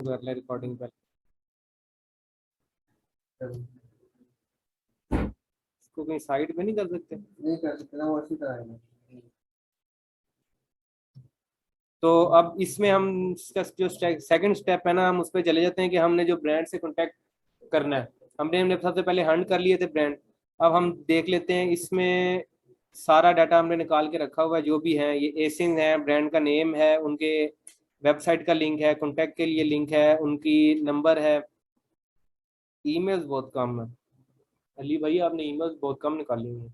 कर ले रिकॉर्डिंग पे, इसको कहीं साइड पे नहीं कर सकते? नहीं कर सकते ना, वो अच्छी तरह है। तो अब इसमें हम इसका जो सेकंड स्टेप है ना, हम उस पर चले जाते हैं कि हमने जो ब्रांड से कांटेक्ट करना है। हमने सबसे पहले हंट कर लिए थे ब्रांड। अब हम देख लेते हैं इसमें सारा डाटा हमने निकाल के रखा हुआ है, जो भी है ये एसिन है, ब्रांड का नेम है, उनके वेबसाइट का लिंक है, कॉन्टैक्ट के लिए लिंक है, उनकी नंबर है। ईमेल्स बहुत कम है अली भाई, आपने ईमेल्स बहुत कम निकाली हैं।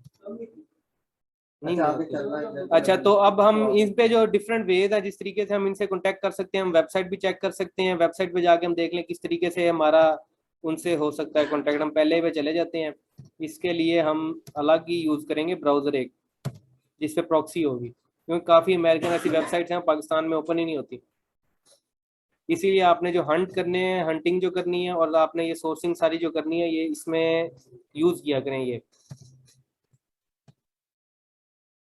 नहीं अच्छा, आगे मिलती। चल रहा है इधर। अच्छा, तो अब हम इन पे जो डिफरेंट वेज है जिस तरीके से हम इनसे कांटेक्ट कर सकते हैं, हम वेबसाइट भी चेक कर सकते हैं। वेबसाइट पे जाके हम देख लें किस तरीके से हमारा उनसे हो सकता है कांटेक्ट। हम पहले पे चले जाते हैं। इसके लिए हम अलग ही यूज़ करेंगे ब्राउज़र एक, जिस पे प्रॉक्सी होगी, क्योंकि काफ़ी अमेरिकन ऐसी वेबसाइट्स हैं पाकिस्तान में ओपन ही नहीं होती। इसीलिए आपने जो हंट करने हैं, हंटिंग जो करनी है, और आपने ये सोर्सिंग सारी जो करनी है, ये इसमें यूज़ किया करें ये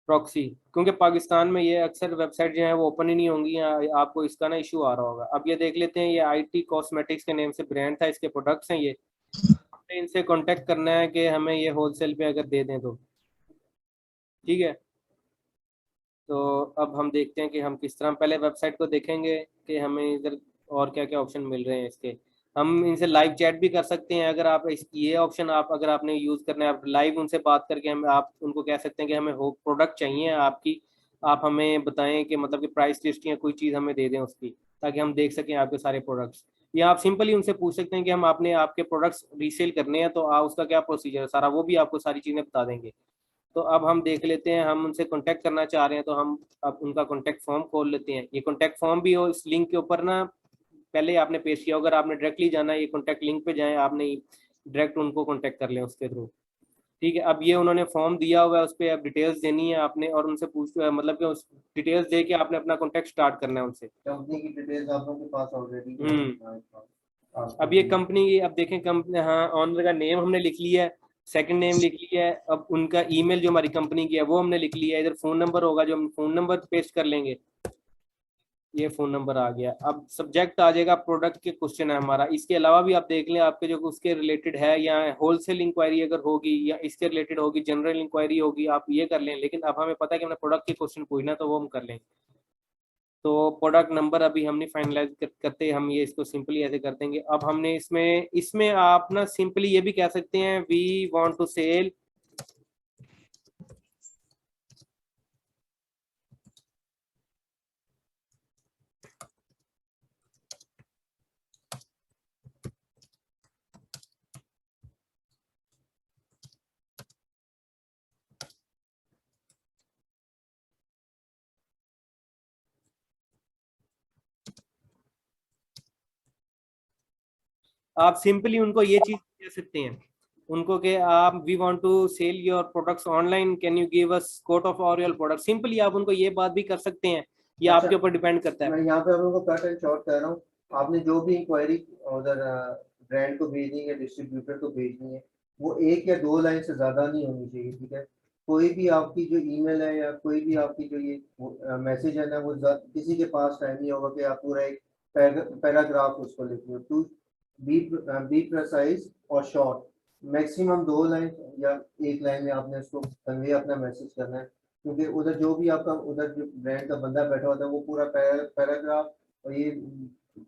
प्रॉक्सी। क्योंकि पाकिस्तान में ये अक्सर वेबसाइट जो है वो ओपन ही नहीं होंगी, या आपको इसका ना इशू आ रहा होगा। अब ये देख लेते हैं, ये आईटी कॉस्मेटिक्स के नेम से ब्रांड था, इसके प्रोडक्ट्स हैं ये। हमने इनसे कांटेक्ट करना है कि हमें ये होलसेल पे अगर दे दें तो ठीक है। तो अब हम देखते हैं कि हम किस तरह, पहले वेबसाइट को देखेंगे कि हमें इधर और क्या क्या ऑप्शन मिल रहे हैं इसके। हम इनसे लाइव चैट भी कर सकते हैं, अगर आप ये ऑप्शन आप अगर आपने यूज़ करना है, आप लाइव उनसे बात करके हम आप उनको कह सकते हैं कि हमें हो प्रोडक्ट चाहिए आपकी, आप हमें बताएं कि मतलब कि प्राइस लिस्ट या कोई चीज़ हमें दे दें उसकी, ताकि हम देख सकें आपके सारे प्रोडक्ट्स। या आप सिंपली उनसे पूछ सकते हैं कि हम आपने आपके प्रोडक्ट्स रीसेल करने हैं, तो उसका क्या प्रोसीजर है सारा, वो भी आपको सारी चीज़ें बता देंगे। तो अब हम देख लेते हैं, हम उनसे कांटेक्ट करना चाह रहे हैं, तो हम अब उनका कांटेक्ट फॉर्म खोल लेते हैं। ये कांटेक्ट फॉर्म भी हो इस लिंक के ऊपर ना, पहले आपने पेश किया, अगर आपने डायरेक्टली जाना है ये कांटेक्ट लिंक पे जाएं, आपने डायरेक्ट उनको कांटेक्ट कर लें उसके थ्रू। ठीक है, अब ये उन्होंने फॉर्म दिया हुआ है, उस पर अब डिटेल्स देनी है आपने, और उनसे पूछ मतलब कि उस डिटेल्स दे के आपने अपना कांटेक्ट स्टार्ट करना है उनसे। कंपनी की डिटेल्स आप लोगों के पास ऑलरेडी है हम्म। हमारे पास। आपको अब ये कंपनी, अब देखें कंपनी, हाँ ऑनर का नेम हमने लिख लिया है, सेकंड नेम लिख लिया है। अब उनका ईमेल जो हमारी कंपनी की है वो हमने लिख लिया है। इधर फ़ोन नंबर होगा, जो हम फ़ोन नंबर पेस्ट कर लेंगे। ये फ़ोन नंबर आ गया। अब सब्जेक्ट आ जाएगा प्रोडक्ट के क्वेश्चन है हमारा। इसके अलावा भी आप देख लें आपके जो उसके रिलेटेड है, या होलसेल इंक्वायरी अगर होगी या इसके रिलेटेड होगी, जनरल इंक्वायरी होगी, आप ये कर लें। लेकिन अब हमें पता है कि हमने प्रोडक्ट के क्वेश्चन पूछना है, तो वो हम कर लेंगे। तो प्रोडक्ट नंबर अभी हमने फाइनलाइज करते, हम ये इसको सिंपली ऐसे कर देंगे। अब हमने इसमें इसमें आप ना सिंपली ये भी कह सकते हैं, वी वांट टू सेल आप सिंपली उनको ये चीज कह सकते हैं उनको कि आप we want to sell your products online, can you give us quote of or your product. Simply आप उनको ये बात भी कर सकते हैं, ये अच्छा, आपके ऊपर डिपेंड करता है। मैं यहाँ पे आप लोगों को कट एंड शॉर्ट कर रहा हूँ। आपने जो भी इंक्वायरी उधर ब्रांड को भेजनी है, डिस्ट्रीब्यूटर को भेजनी है, वो एक या दो लाइन से ज्यादा नहीं होनी चाहिए, ठीक है। कोई भी आपकी जो ईमेल है या कोई भी आपकी जो ये मैसेज है ना, वो किसी के पास टाइम नहीं होगा कि आप पूरा एक पैराग्राफ उसको लिख लो। टू बी प्रिसाइज और शॉर्ट, मैक्सिमम दो लाइन या एक लाइन में आपने उसको कन्वे अपना मैसेज करना है। क्योंकि उधर जो भी आपका उधर जो ब्रांड का बंदा बैठा होता है, वो पूरा पैराग्राफ और ये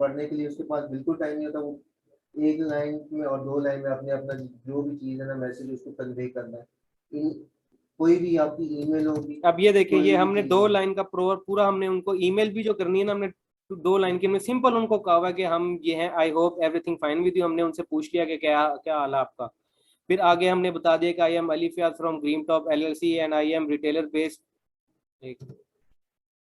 पढ़ने के लिए उसके पास बिल्कुल टाइम नहीं होता। वो एक लाइन में और दो लाइन में अपने अपना जो भी चीज़ है ना, मैसेज उसको कन्वे करना है। कोई भी आपकी ईमेल होगी, अब ये देखें, कोई ये भी हमने चीज़ दो है। लाइन का पूरा हमने उनको ईमेल भी जो करनी है ना, हमने दो लाइन की हमने सिंपल उनको कहा हुआ है कि हम ये हैं, I hope everything fine with you. हमने उनसे पूछ लिया कि क्या क्या हाल है आपका। फिर आगे हमने बता दिया कि I am Ali Fayaz from green top LLC and I am retailer based,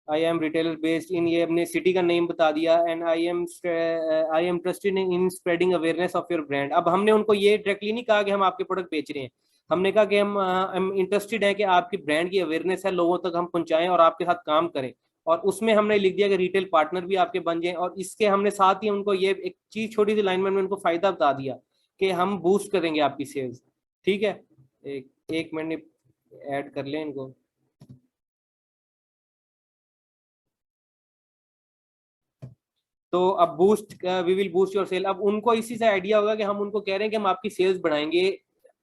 I am retailer based in, ये अपने सिटी का नेम बता दिया। And I am trusted in spreading awareness of your brand. अब हमने उनको ये डायरेक्टली नहीं कहा कि हम आपके प्रोडक्ट बेच रहे हैं, हमने कहा कि हम इंटरेस्टेड है कि आपकी ब्रांड की अवेयरनेस है, लोगों तक हम पहुंचाएं और आपके साथ काम करें। और उसमें हमने लिख दिया कि रिटेल पार्टनर भी आपके बन जाए। और इसके हमने साथ ही उनको ये एक चीज छोटी सी लाइन में उनको फायदा बता दिया कि हम बूस्ट करेंगे आपकी सेल्स। ठीक है, एक एक मिनट ऐड कर लें इनको। तो अब boost, we will boost your sale, अब उनको इसी से आइडिया होगा कि हम उनको कह रहे हैं कि हम आपकी सेल्स बढ़ाएंगे,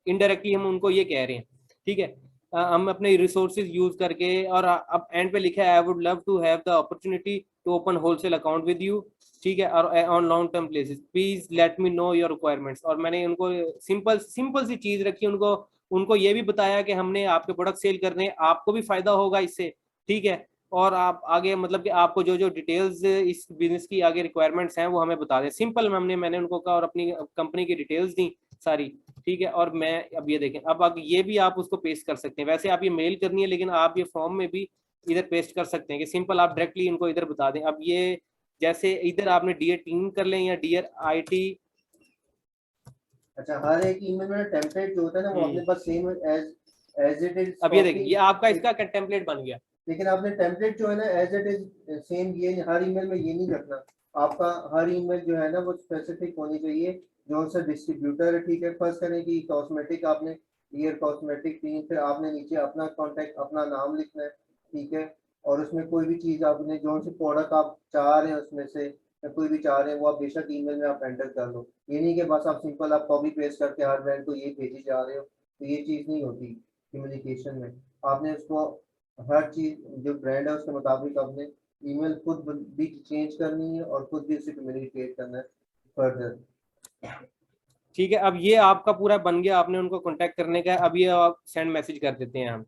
इनडायरेक्टली हम उनको ये कह रहे हैं, ठीक है। हम अपने रिसोर्सेज यूज करके, और अब एंड पे लिखा है I would love to have the opportunity to open wholesale account with you, ठीक है, और on long term places, please let me know your requirements. और मैंने उनको सिंपल सिंपल सी चीज रखी, उनको उनको ये भी बताया कि हमने आपके प्रोडक्ट सेल करने, आपको भी फायदा होगा इससे, ठीक है, और आप आगे मतलब कि आपको जो जो डिटेल्स इस बिजनेस की आगे रिक्वायरमेंट्स हैं वो हमें बता दें। सिंपल मैंने उनको कहा, और अपनी कंपनी की डिटेल्स दी सारी, ठीक है। और मैं अब ये देखें, अब ये भी आप उसको पेस्ट कर सकते हैं, वैसे आप ये मेल करनी है लेकिन आप ये फॉर्म में भी इधर पेस्ट कर सकते हैं कि सिंपल आप डायरेक्टली इनको इधर बता दें। अब ये जैसे इधर आपने डियर टीम कर लें या डियर आईटी। अच्छा, हर एक ईमेल में टेम्पलेट जो होता है ना वो अपने पास सेम एज इट इज। अब ये देखिए ये आपका इसका टेम्पलेट बन गया, लेकिन आपने टेम्पलेट जो है ना एज इट इज सेम, ये हर ईमेल में ये नहीं रखना। आपका हर ईमेल जो है ना वो स्पेसिफिक होनी चाहिए, जो सा डिस्ट्रीब्यूटर है, ठीक है। फर्स्ट करें कि कॉस्मेटिक, आपने ईयर कॉस्मेटिक टीम, फिर आपने नीचे अपना कॉन्टेक्ट, अपना नाम लिखना है, ठीक है। और उसमें कोई भी चीज़ आपने जो सी प्रोडक्ट आप चाह रहे हैं उसमें से, या कोई भी चाह रहे हैं वो आप बेशक ईमेल में आप एंटर कर लो। ये नहीं कि बस आप सिंपल आप कॉपी पेस्ट करके हर ब्रांड को ये भेजी जा रहे हो, तो ये चीज़ नहीं होती कम्युनिकेशन में। आपने उसको हर चीज जो ब्रांड है उसके मुताबिक आपने ईमेल खुद भी चेंज करनी है और खुद भी उसे कम्युनिकेट करना है फर्दर। ठीक है। अब ये आपका पूरा बन गया, आपने उनको कांटेक्ट करने का है। अब ये आप सेंड मैसेज कर देते हैं हम,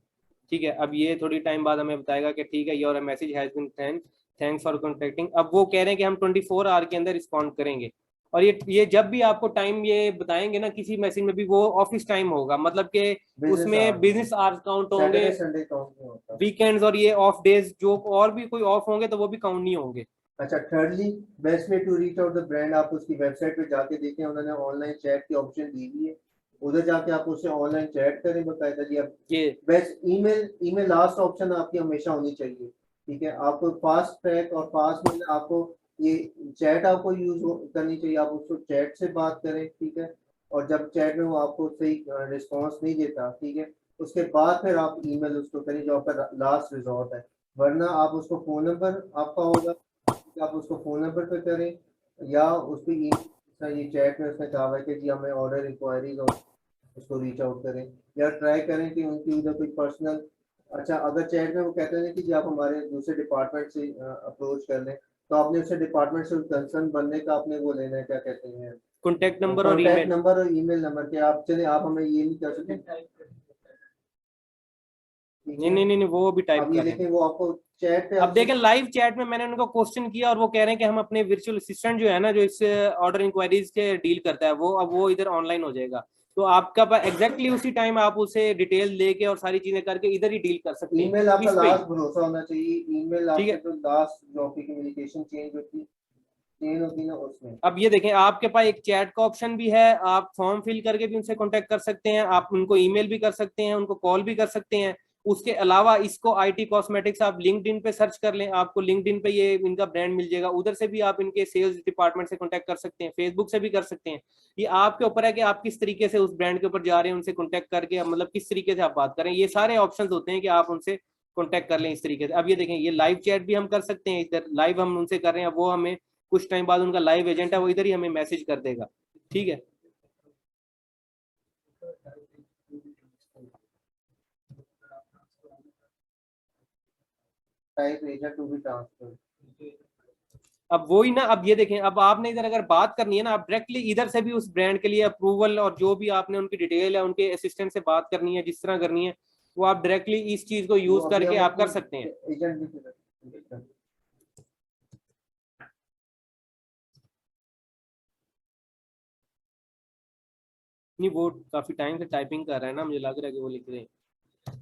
ठीक है। अब ये थोड़ी टाइम बाद हमें बताएगा कि ठीक है your message has been send, thanks for contacting. अब वो कह रहे हैं कि हम 24 आवर के अंदर रिस्पॉन्ड करेंगे। और ये जब भी आपको टाइम ये बताएंगे ना किसी मैसेज में भी, वो ऑफिस टाइम होगा, मतलब कि उसमें बिजनेस आवर्स काउंट होंगे, सैटरडे संडे काउंट नहीं होता, वीकेंड्स और ये ऑफ डेज जो और भी कोई ऑफ होंगे तो वो भी काउंट नहीं होंगे। अच्छा, thirdly best way to reach out the brand, आप उसकी वेबसाइट पे जाके देखें, उन्होंने ऑनलाइन चैट की ऑप्शन दी हुई है, उधर जाके आप उससे ऑनलाइन चैट करें बकायदा जी। आप ये बेस्ट ईमेल लास्ट ऑप्शन आपकी हमेशा होनी चाहिए, ठीक है। आपको फास्ट ट्रैक और फास्ट में आपको ये चैट आपको यूज करनी चाहिए, आप उसको चैट से बात करें, ठीक है। और जब चैट में वो आपको सही रिस्पॉन्स नहीं देता, ठीक है, उसके बाद फिर आप ईमेल उसको करें जो आपका लास्ट रिजॉर्ट है। वरना आप उसको फ़ोन नंबर आपका होगा, आप उसको फ़ोन नंबर पे करें, या उस पर ये चैट में उसने कहा है कि जी हमें ऑर्डर इंक्वायरीज और उसको रीच आउट करें, या ट्राई करें कि उनकी उधर कोई पर्सनल, अच्छा अगर चैट में वो कहते हैं कि जी आप हमारे दूसरे डिपार्टमेंट से अप्रोच कर लें, तो आपने उससे डिपार्टमेंट से कंसर्न बनने का आपने वो लेना है, क्या कहते हैं, कॉन्टेक्ट नंबर और कॉन्टैक्ट ईमेल। नंबर और ईमेल नंबर के। आप चले आप हमें ये नहीं कर सकते, नहीं नहीं नहीं, वो भी टाइप अब ये कर रहे हैं। देखें वो आपको चैट पे अब देखें लाइव चैट में मैंने उनको क्वेश्चन किया और वो कह रहे हैं कि हम अपने वर्चुअल असिस्टेंट जो है ना, जो इस ऑर्डर इंक्वायरीज के डील करता है, वो अब वो इधर ऑनलाइन हो जाएगा। तो आपका एग्जैक्टली उसी टाइम आप उसे डिटेल लेके और सारी चीजें करके इधर ही डील कर सकते हैं, ईमेल आपका इस पे ही, लास्ट भरोसा होना चाहिए। ईमेल ठीक आपके है। जो लास्ट जो आपकी कम्युनिकेशन चेंज होती ना उसमें। अब ये देखें आपके पास एक चैट का ऑप्शन भी है, आप फॉर्म फिल करके भी उनसे कांटेक्ट कर सकते हैं, आप उनको ईमेल भी कर सकते हैं, उनको कॉल भी कर सकते हैं। उसके अलावा इसको आईटी कॉस्मेटिक्स आप लिंक्डइन पे सर्च कर लें, आपको लिंक्डइन पे ये इनका ब्रांड मिल जाएगा, उधर से भी आप इनके सेल्स डिपार्टमेंट से कांटेक्ट कर सकते हैं, फेसबुक से भी कर सकते हैं। ये आपके ऊपर है कि आप किस तरीके से उस ब्रांड के ऊपर जा रहे हैं, उनसे कांटेक्ट करके मतलब किस तरीके से आप बात करें। ये सारे ऑप्शंस होते हैं कि आप उनसे कांटेक्ट कर लें इस तरीके से। अब ये देखें ये लाइव चैट भी हम कर सकते हैं, इधर लाइव हम उनसे कर रहे हैं, वो हमें कुछ टाइम बाद उनका लाइव एजेंट है वो इधर ही हमें मैसेज कर देगा, ठीक है। Type agent to be transfer. अब वो ही ना, अब ये देखें अब आपने इधर अगर बात करनी है ना, आप डायरेक्टली इधर से भी उस ब्रांड के लिए अप्रूवल और जो भी आपने उनकी डिटेल है उनके असिस्टेंट से बात करनी है, जिस तरह करनी है वो आप डायरेक्टली इस चीज को यूज करके आप कर सकते हैं। एजेंट भी नहीं वो काफी टाइम से टाइपिंग कर रहा है ना, मुझे लग रहा है कि वो लिख रहे हैं,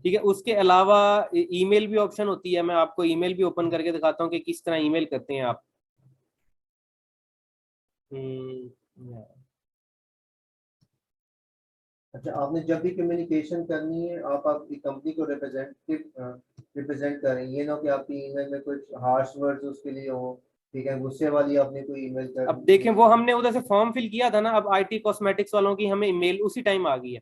ठीक है। उसके अलावा ईमेल भी ऑप्शन होती है, मैं आपको ईमेल भी ओपन करके दिखाता हूँ कि किस तरह ईमेल करते हैं आप। अच्छा, आपने जब भी कम्युनिकेशन करनी है आप आपकी कंपनी को रिप्रेजेंट करें। ये ना कि आपकी ईमेल में कुछ हार्श वर्ड्स उसके लिए हो, ठीक है, गुस्से वाली आपने कोई ईमेल कर अब देखें वो हमने उधर से फॉर्म फिल किया था ना, अब आईटी कॉस्मेटिक्स वालों की हमें ईमेल उसी टाइम आ गई है।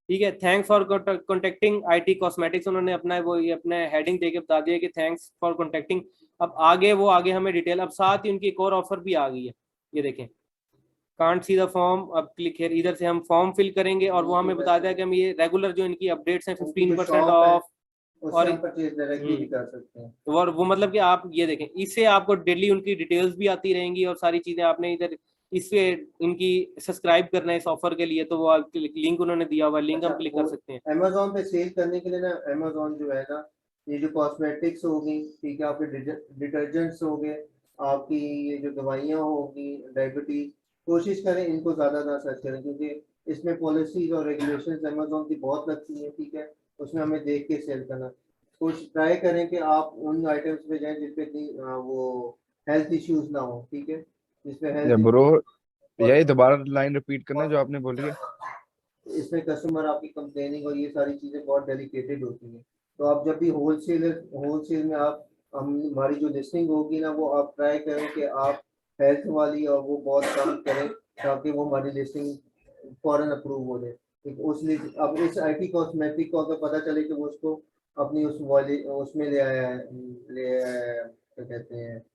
ठीक है, thanks for contacting IT cosmetics, उन्होंने अपना वो ये अपना हेडिंग देके बता दिया कि थैंक्स फॉर कॉन्टेक्टिंग। अब आगे वो आगे हमें डिटेल, अब साथ ही उनकी एक और ऑफर भी आ गई है, ये देखें, कांट सी द फॉर्म, अब क्लिक हियर, इधर से हम फॉर्म फिल करेंगे और वो हमें बता दिया कि हम ये रेगुलर जो इनकी अपडेट्स हैं उनकी जो 15% शॉप है ऑफ। उससे और हम परचेज डायरेक्टली भी कर सकते हैं। और वो मतलब कि आप ये देखें, इससे आपको डेली उनकी डिटेल्स भी आती रहेंगी और सारी चीजें आपने इधर इससे इनकी सब्सक्राइब करना है इस ऑफर के लिए, तो वो लिंक उन्होंने दिया हुआ, लिंक अच्छा, हम क्लिक वो कर सकते हैं। अमेजोन पे सेल करने के लिए ना, अमेजोन जो है ना, ये जो कॉस्मेटिक्स होगी, ठीक है, आपके डिटर्जेंट्स हो गए, आपकी ये जो दवाइयाँ होगी, डायबिटीज, कोशिश करें इनको ज़्यादा ना सर्च करें, क्योंकि इसमें पॉलिसीज और रेगुलेशंस अमेजोन की बहुत लगती हैं, ठीक है, उसमें हमें देख के सेल करना। कुछ ट्राई करें कि आप उन आइटम्स पे जाएं जिसपे कि वो हेल्थ इश्यूज ना हो, ठीक है, जिसपे हेल्थ ब्रो, इश्यूज। यही दोबारा लाइन रिपीट करना जो आपने बोली है। इसमें कस्टमर आपकी कंप्लेनिंग और ये सारी चीज़ें बहुत डेलिकेटेड होती हैं। तो आप जब भी होलसेल में आप हमारी जो लिस्टिंग होगी ना, वो आप ट्राई करें कि आप हेल्थ वाली और वो बहुत कम करें, ताकि वो हमारी लिस्टिंग फॉरन अप्रूव हो जाए। ठीक, उस अब इस आईटी कॉस्मेटिक को अगर पता चले कि वो उसको अपनी उस वाली उसमें ले आया है, क्या कहते हैं,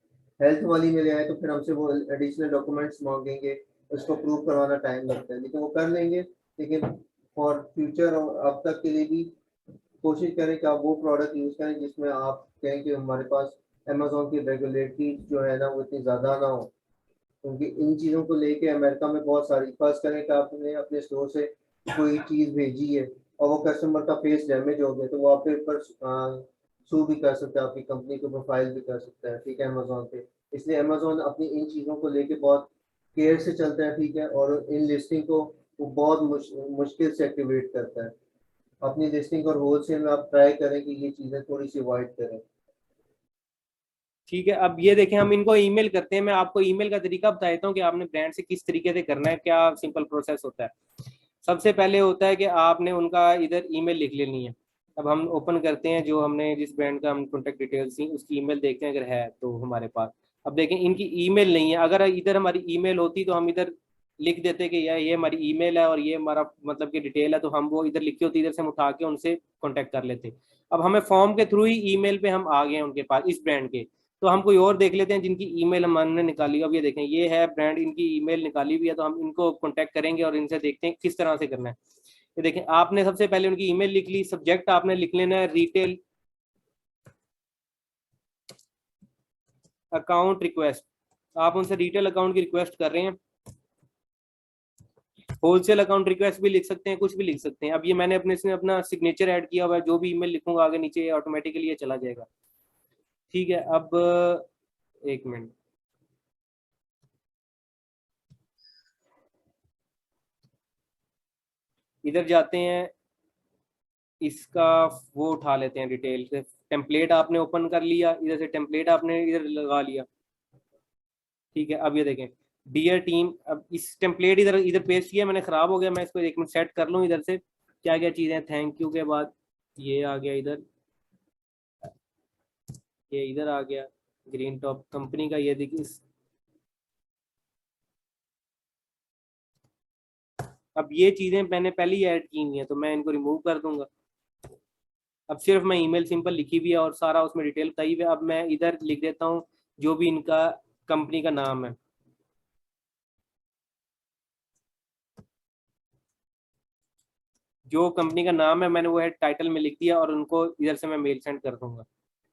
हेल्थ वाली में ले आए, तो फिर हमसे वो एडिशनल डॉक्यूमेंट्स मांगेंगे, उसको प्रूव करवाना टाइम लगता है, लेकिन वो कर लेंगे। लेकिन फॉर फ्यूचर और अब तक के लिए भी कोशिश करें कि आप वो प्रोडक्ट यूज़ करें जिसमें आप कहें कि हमारे पास अमेजोन की रेगुलेटरी जो है ना वो इतनी ज़्यादा ना हो, क्योंकि इन चीज़ों को लेके अमेरिका में बहुत सारी, फर्ज करें कि आपने अपने स्टोर से कोई चीज़ भेजी है और वो कस्टमर का फेस डैमेज हो गया, तो वो आपके ऊपर सू भी कर सकता है, आपकी कंपनी को प्रोफाइल भी कर सकता है, ठीक है, अमेजोन पे। इसलिए अमेजोन अपनी इन चीज़ों को लेके बहुत केयर से चलता है, ठीक है, और इन लिस्टिंग को वो बहुत मुश्किल से एक्टिवेट करता है। अपनी लिस्टिंग और होलसेल में आप ट्राई करें कि ये चीज़ें थोड़ी सी अवॉइड करें। ठीक है, अब ये देखें, हम इनको ईमेल करते हैं, मैं आपको ईमेल का तरीका बता देता हूँ कि आपने ब्रांड से किस तरीके से करना है, क्या सिंपल प्रोसेस होता है। सबसे पहले होता है कि आपने उनका इधर ईमेल लिख लेनी है। अब हम ओपन करते हैं जो हमने जिस ब्रांड का हम कॉन्टेक्ट डिटेल्स थी उसकी ईमेल देखते हैं, अगर है तो हमारे पास। अब देखें इनकी ईमेल नहीं है, अगर इधर हमारी ईमेल होती तो हम इधर लिख देते कि यार ये हमारी ईमेल है और ये हमारा मतलब कि डिटेल है, तो हम वो इधर लिखी होती, इधर से हम उठा के उनसे कॉन्टेक्ट कर लेते। अब हमें फॉर्म के थ्रू ही ईमेल पे हम आ गए हैं उनके पास इस ब्रांड के, तो हम कोई और देख लेते हैं जिनकी ईमेल हमने निकाली। अब ये देखें, ये है ब्रांड, इनकी ईमेल निकाली हुई है, तो हम इनको कॉन्टेक्ट करेंगे और इनसे देखते हैं किस तरह से करना है। ये देखें, आपने सबसे पहले उनकी ईमेल लिख ली, सब्जेक्ट आपने लिख लेना है रिटेल अकाउंट रिक्वेस्ट, आप उनसे रिटेल अकाउंट की रिक्वेस्ट कर रहे हैं। होलसेल अकाउंट रिक्वेस्ट भी लिख सकते हैं, कुछ भी लिख सकते हैं। अब ये मैंने अपने इसमें अपना सिग्नेचर ऐड किया हुआ है, जो भी ईमेल लिखूंगा आगे नीचे ऑटोमेटिकली ये चला जाएगा। ठीक है, अब एक मिनट, इधर जाते हैं, इसका वो उठा लेते हैं डिटेल से। टेम्पलेट आपने ओपन कर लिया, इधर से टेम्पलेट आपने इधर लगा लिया। ठीक है, अब ये देखें, डियर टीम, अब इस टेम्पलेट इधर इधर पेस्ट किया मैंने, खराब हो गया, मैं इसको एक मिनट सेट कर लूँ इधर से क्या क्या चीज़ें। थैंक यू के बाद ये आ गया इधर, ये इधर आ गया ग्रीन टॉप कंपनी का, ये देखिए अब ये चीज़ें मैंने पहले ही ऐड की हुई हैं, तो मैं इनको रिमूव कर दूंगा। अब सिर्फ मैं ईमेल सिंपल लिखी हुई है और सारा उसमें डिटेल बताई हुई है। अब मैं इधर लिख देता हूँ जो भी इनका कंपनी का नाम है, जो कंपनी का नाम है मैंने वो है टाइटल में लिख दिया, और उनको इधर से मैं मेल सेंड कर दूंगा,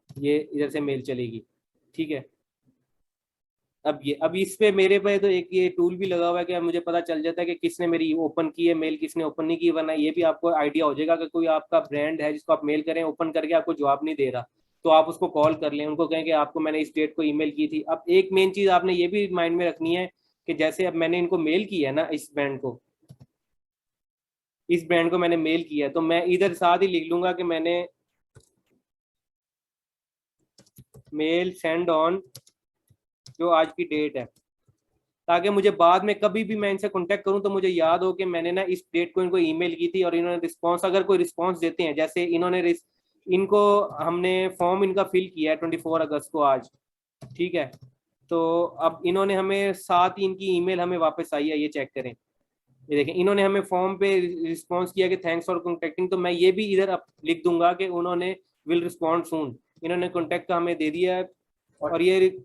ये इधर से मेल चलेगी। ठीक है, अब इस पे मेरे पे तो एक ये टूल भी लगा हुआ है कि मुझे पता चल जाता है कि किसने मेरी ओपन की है मेल, किसने ओपन नहीं की, वरना ये भी आपको आइडिया हो जाएगा कि कोई आपका ब्रांड है जिसको आप मेल करें, ओपन करके आपको जवाब नहीं दे रहा, तो आप उसको कॉल कर लें, उनको कहें कि आपको मैंने इस डेट को ईमेल की थी। अब एक मेन चीज आपने ये भी माइंड में रखनी है कि जैसे अब मैंने इनको मेल किया है ना, इस ब्रांड को मैंने मेल किया है, तो मैं इधर साथ ही लिख लूंगा कि मैंने मेल सेंड ऑन जो आज की डेट है, ताकि मुझे बाद में कभी भी मैं इनसे कांटेक्ट करूं तो मुझे याद हो कि मैंने ना इस डेट को इनको ईमेल की थी और इन्होंने रिस्पांस, अगर कोई रिस्पांस देते हैं, जैसे इनको हमने फॉर्म इनका फिल किया है 24 अगस्त को आज, ठीक है, तो अब इन्होंने हमें साथ ही इनकी ईमेल हमें वापस आई है, ये चेक करें, ये देखें, इन्होंने हमें फॉर्म पे रिस्पॉन्स किया कि थैंक्स फॉर कॉन्टेक्टिंग, तो मैं ये भी इधर लिख दूंगा कि उन्होंने विल रिस्पॉन्ड सून, इन्होंने कॉन्टेक्ट का हमें दे दिया है। और ये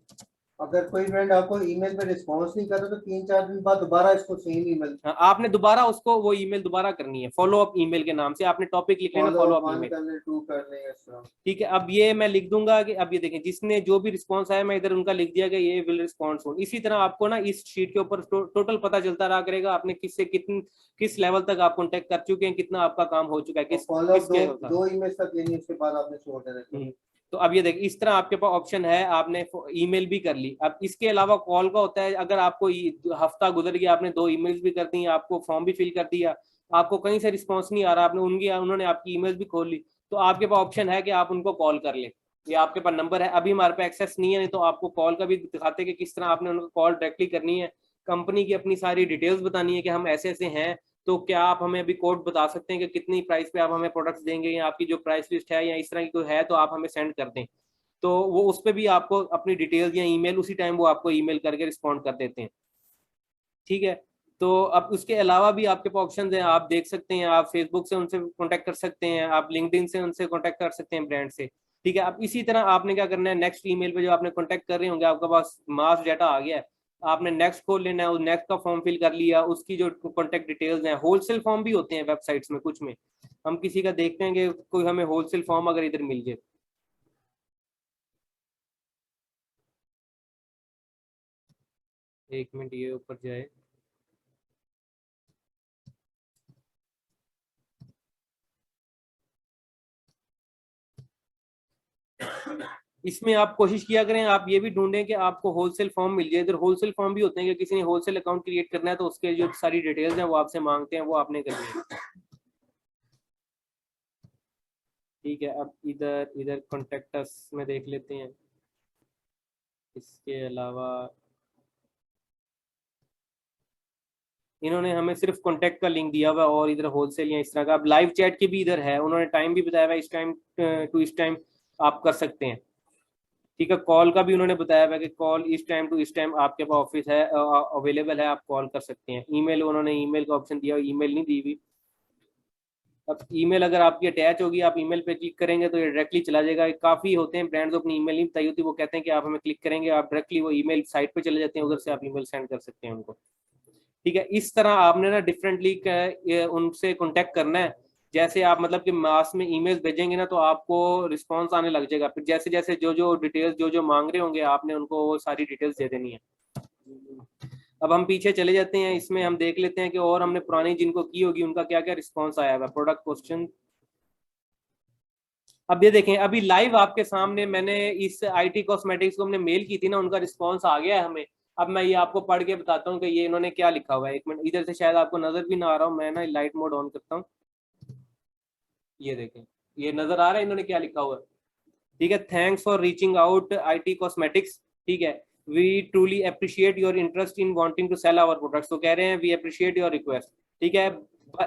अगर कोई ब्रांड आपको ईमेल पे रिस्पॉन्स नहीं कर रहा तो 3-4 दिन बाद दोबारा इसको सेम ईमेल, आपने दोबारा उसको वो ईमेल दोबारा करनी है, फॉलो अप ईमेल के नाम से आपने टॉपिक लिख लेना, फॉलो अप ईमेल, करने 2 करने ऐसा। ठीक है। अब ये मैं लिख दूंगा कि अब ये देखें जिसने जो भी रिस्पांस आया मैं इधर उनका लिख दिया कि ये विल रिस्पॉन्ड सून। इसी तरह आपको ना इस शीट के ऊपर टोटल पता चलता रहा करेगा आपने किससे किस लेवल तक आप कांटेक्ट कर चुके हैं, कितना आपका काम हो चुका है, किसके दो ईमेल तक लेनी, उसके बाद आपने छोड़ देना। तो अब ये देख, इस तरह आपके पास ऑप्शन है, आपने ईमेल भी कर ली। अब इसके अलावा कॉल का होता है, अगर आपको हफ्ता गुजर गया, आपने 2 ईमेल्स भी कर दी, आपको फॉर्म भी फिल कर दिया, आपको कहीं से रिस्पॉन्स नहीं आ रहा, आपने उन्होंने आपकी ईमेल्स भी खोल ली, तो आपके पास ऑप्शन है कि आप उनको कॉल कर ले। ये आपके पास नंबर है, अभी हमारे पास एक्सेस नहीं है, नहीं तो आपको कॉल का भी दिखाते हैं कि किस तरह आपने उनको कॉल डायरेक्टली करनी है, कंपनी की अपनी सारी डिटेल्स बतानी है कि हम ऐसे ऐसे हैं, तो क्या आप हमें अभी कोड बता सकते हैं कि कितनी प्राइस पे आप हमें प्रोडक्ट्स देंगे, या आपकी जो प्राइस लिस्ट है या इस तरह की कोई है तो आप हमें सेंड कर दें। तो वो उस पर भी आपको अपनी डिटेल्स या ईमेल उसी टाइम वो आपको ईमेल करके रिस्पॉन्ड कर देते हैं, ठीक है। तो अब उसके अलावा भी आपके पास ऑप्शन हैं, आप देख सकते हैं, आप फेसबुक से उनसे कांटेक्ट कर सकते हैं, आप लिंक्डइन से उनसे कांटेक्ट कर सकते हैं ब्रांड से, ठीक है। अब इसी तरह आपने क्या करना है, नेक्स्ट ईमेल पे जो आपने कांटेक्ट कर रहे होंगे, आपके पास मास डाटा आ गया है, आपने नेक्स्ट खोल लेना है, उस नेक्स्ट का फॉर्म फिल कर लिया, उसकी जो कांटेक्ट डिटेल्स हैं, होलसेल फॉर्म भी होते हैं वेबसाइट्स में, कुछ में हम किसी का देखते हैं कि कोई हमें होलसेल फॉर्म अगर इधर मिल जाए, एक मिनट ये ऊपर जाए, इसमें आप कोशिश किया करें, आप ये भी ढूंढें कि आपको होलसेल फॉर्म मिल जाए। इधर होलसेल फॉर्म भी होते हैं कि किसी ने होलसेल अकाउंट क्रिएट करना है तो उसके जो सारी डिटेल्स हैं वो आपसे मांगते हैं, वो आपने करनी है, ठीक है। अब इधर इधर कॉन्टेक्ट अस में देख लेते हैं। इसके अलावा इन्होंने हमें सिर्फ कॉन्टेक्ट का लिंक दिया हुआ और इधर होलसेल या इस तरह का, अब लाइव चैट की भी इधर है, उन्होंने टाइम भी बताया हुआ, इस टाइम टू इस टाइम आप कर सकते हैं, ठीक है। कॉल का भी उन्होंने बताया हुआ कि कॉल इस टाइम टू इस टाइम आपके पास ऑफिस है, अवेलेबल है, आप कॉल कर सकते हैं। ईमेल उन्होंने ईमेल का ऑप्शन दिया, ईमेल नहीं दी हुई। अब ईमेल अगर आपकी अटैच होगी, आप ईमेल पे क्लिक करेंगे तो ये डायरेक्टली चला जाएगा। काफ़ी होते हैं ब्रांड्स अपनी ईमेल नहीं बताई होती, वो कहते हैं कि आप हमें क्लिक करेंगे, आप डायरेक्टली वो ईमेल साइट पे चले जाते हैं, उधर से आप ईमेल सेंड कर सकते हैं उनको, ठीक है। इस तरह आपने ना डिफरेंटली उनसे कॉन्टेक्ट करना है। जैसे आप मतलब कि मास में ईमेल्स भेजेंगे ना तो आपको रिस्पांस आने लग जाएगा, फिर जैसे जैसे जो जो डिटेल्स जो जो मांग रहे होंगे आपने उनको वो सारी डिटेल्स दे देनी है। अब हम पीछे चले जाते हैं, इसमें हम देख लेते हैं कि और हमने पुरानी जिनको की होगी उनका क्या क्या रिस्पॉन्स आया हुआ। प्रोडक्ट क्वेश्चन, अब ये देखें, अभी लाइव आपके सामने मैंने इस आईटी कॉस्मेटिक्स को हमने मेल की थी ना, उनका रिस्पॉन्स आ गया है हमें। अब मैं ये आपको पढ़ के बताता हूँ कि ये इन्होंने क्या लिखा हुआ है। एक मिनट, इधर से शायद आपको नजर भी ना आ रहा हूँ, मैं ना लाइट मोड ऑन करता हूँ, ये देखें, ये नजर आ रहा है इन्होंने क्या लिखा हुआ है, ठीक है। Thanks for reaching out IT cosmetics, ठीक है, we truly appreciate your interest in wanting to sell our products, तो कह रहे हैं वी अप्रिशिएट योर रिक्वेस्ट, ठीक है।